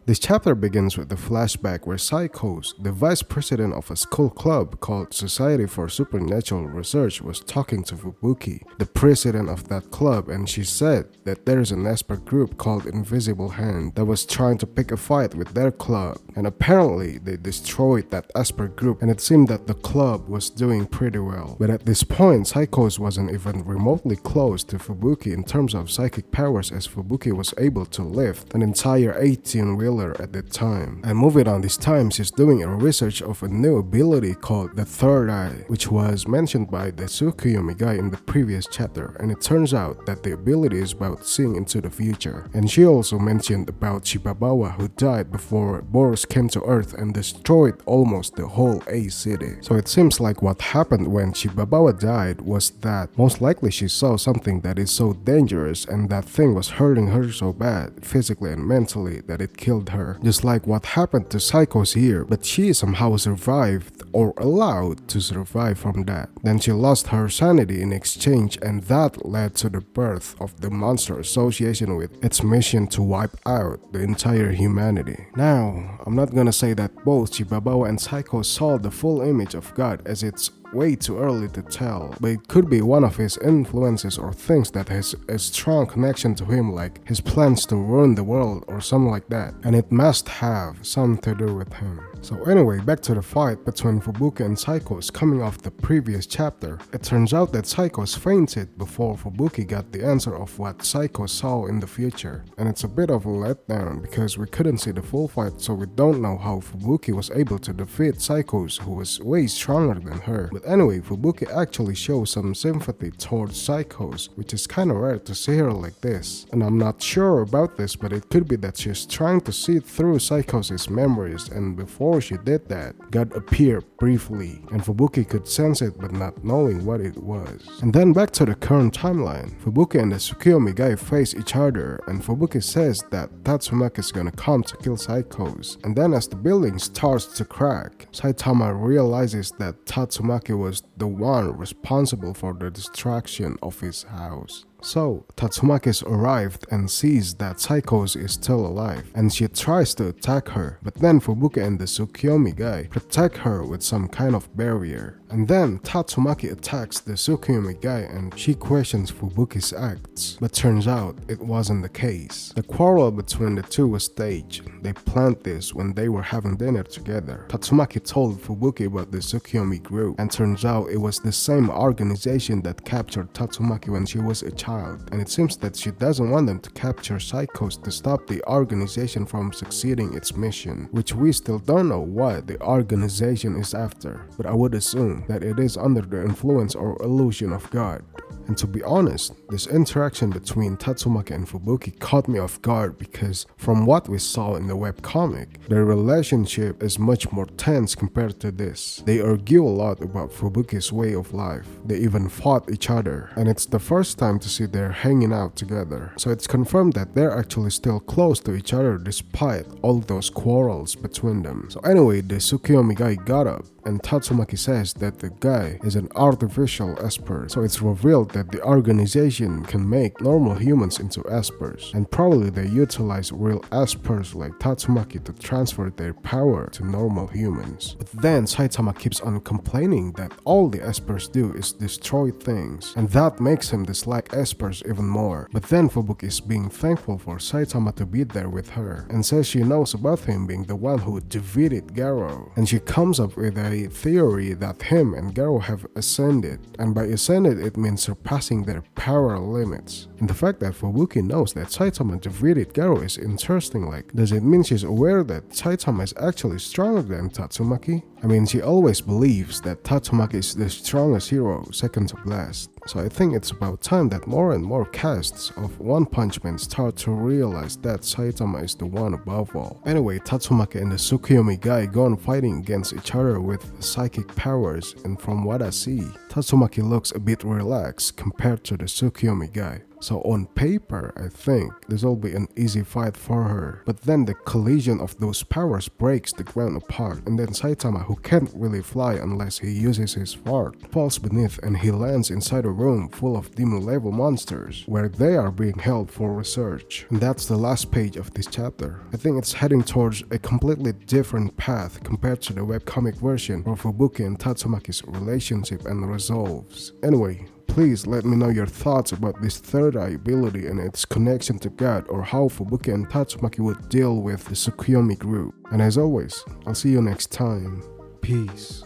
This chapter begins with the flashback where Psychos, the vice president of a school club called Society for Supernatural Research, was talking to Fubuki, the president of that club, and she said that there's an expert group called Invisible Hand that was trying to pick a fight with their club, and apparently they destroyed that expert group, and it seemed that the club was doing pretty well. But at this point, Psychos wasn't even remotely close to Fubuki in terms of psychic powers, as Fubuki was able to lift an entire 18-wheeler at that time. And moving on, this time she's doing a research of a new ability called the Third Eye, which was mentioned by the Tsukuyomi guy in the previous chapter, and it turns out that the ability is about seeing into the future. And she also mentioned about Shibabawa, who died before Boros came to Earth and destroyed almost the whole A city. So it seems like what happened when Shibabawa died was that most likely she saw something that is so dangerous, and that thing was hurting her so bad, physically and mentally, that it killed her. Just like what happened to Psychos here, but she somehow survived, or allowed to survive from that. Then she lost her sanity in exchange, and that led to the birth of the Monster Association with its mission to wipe out the entire humanity. Now, I'm not gonna say that both Shibabawa and Psychos saw the full image of God, as it's way too early to tell, but it could be one of his influences or things that has a strong connection to him, like his plans to ruin the world or something like that, and it must have something to do with him. So anyway, back to the fight between Fubuki and Psychos coming off the previous chapter. It turns out that Psychos fainted before Fubuki got the answer of what Psychos saw in the future, and it's a bit of a letdown because we couldn't see the full fight, so we don't know how Fubuki was able to defeat Psychos, who was way stronger than her. But anyway, Fubuki actually shows some sympathy towards Psychos, which is kinda rare to see her like this. And I'm not sure about this, but it could be that she's trying to see through Psychos' memories, and before she did that, God appeared briefly, and Fubuki could sense it but not knowing what it was. And then back to the current timeline, Fubuki and the Tsukuyomi guy face each other, and Fubuki says that Tatsumaki is gonna come to kill Psychos. And then as the building starts to crack, Saitama realizes that Tatsumaki was the one responsible for the destruction of his house. So, Tatsumaki's arrived and sees that Psychos is still alive, and she tries to attack her, but then Fubuki and the Tsukuyomi guy protect her with some kind of barrier. And then Tatsumaki attacks the Tsukuyomi guy, and she questions Fubuki's acts, but turns out it wasn't the case. The quarrel between the two was staged. They planned this when they were having dinner together. Tatsumaki told Fubuki about the Tsukuyomi group, and turns out it was the same organization that captured Tatsumaki when she was a child, and it seems that she doesn't want them to capture Psychos to stop the organization from succeeding its mission, which we still don't know what the organization is after, but I would assume that it is under the influence or illusion of God. And to be honest, this interaction between Tatsumaki and Fubuki caught me off guard because from what we saw in the webcomic, their relationship is much more tense compared to this. They argue a lot about Fubuki's way of life. They even fought each other, and it's the first time to see they're hanging out together. So it's confirmed that they're actually still close to each other despite all those quarrels between them. So anyway, the Tsukuyomi guy got up, and Tatsumaki says that the guy is an artificial esper. So it's revealed that the organization can make normal humans into espers, and probably they utilize real espers like Tatsumaki to transfer their power to normal humans. But then Saitama keeps on complaining that all the espers do is destroy things, and that makes him dislike espers even more. But then Fubuki is being thankful for Saitama to be there with her, and says she knows about him being the one who defeated Garo, and she comes up with a theory that him and Garo have ascended, and by ascended it means surpassing their power limits. And the fact that Fubuki knows that Saitama defeated Garo is interesting. Like, does it mean she's aware that Saitama is actually stronger than Tatsumaki? I mean, she always believes that Tatsumaki is the strongest hero, second to last. So I think it's about time that more and more casts of One Punch Man start to realize that Saitama is the one above all. Anyway, Tatsumaki and the Tsukuyomi guy go on fighting against each other with psychic powers, and from what I see, Tatsumaki looks a bit relaxed compared to the Tsukuyomi guy. So on paper, I think this will be an easy fight for her. But then the collision of those powers breaks the ground apart, and then Saitama, who can't really fly unless he uses his fart, falls beneath and he lands inside a room full of demon-level monsters, where they are being held for research. And that's the last page of this chapter. I think it's heading towards a completely different path compared to the webcomic version where Fubuki and Tatsumaki's relationship and resolves. Anyway, please let me know your thoughts about this third eye ability and its connection to God, or how Fubuki and Tatsumaki would deal with the Tsukuyomi group. And as always, I'll see you next time. Peace.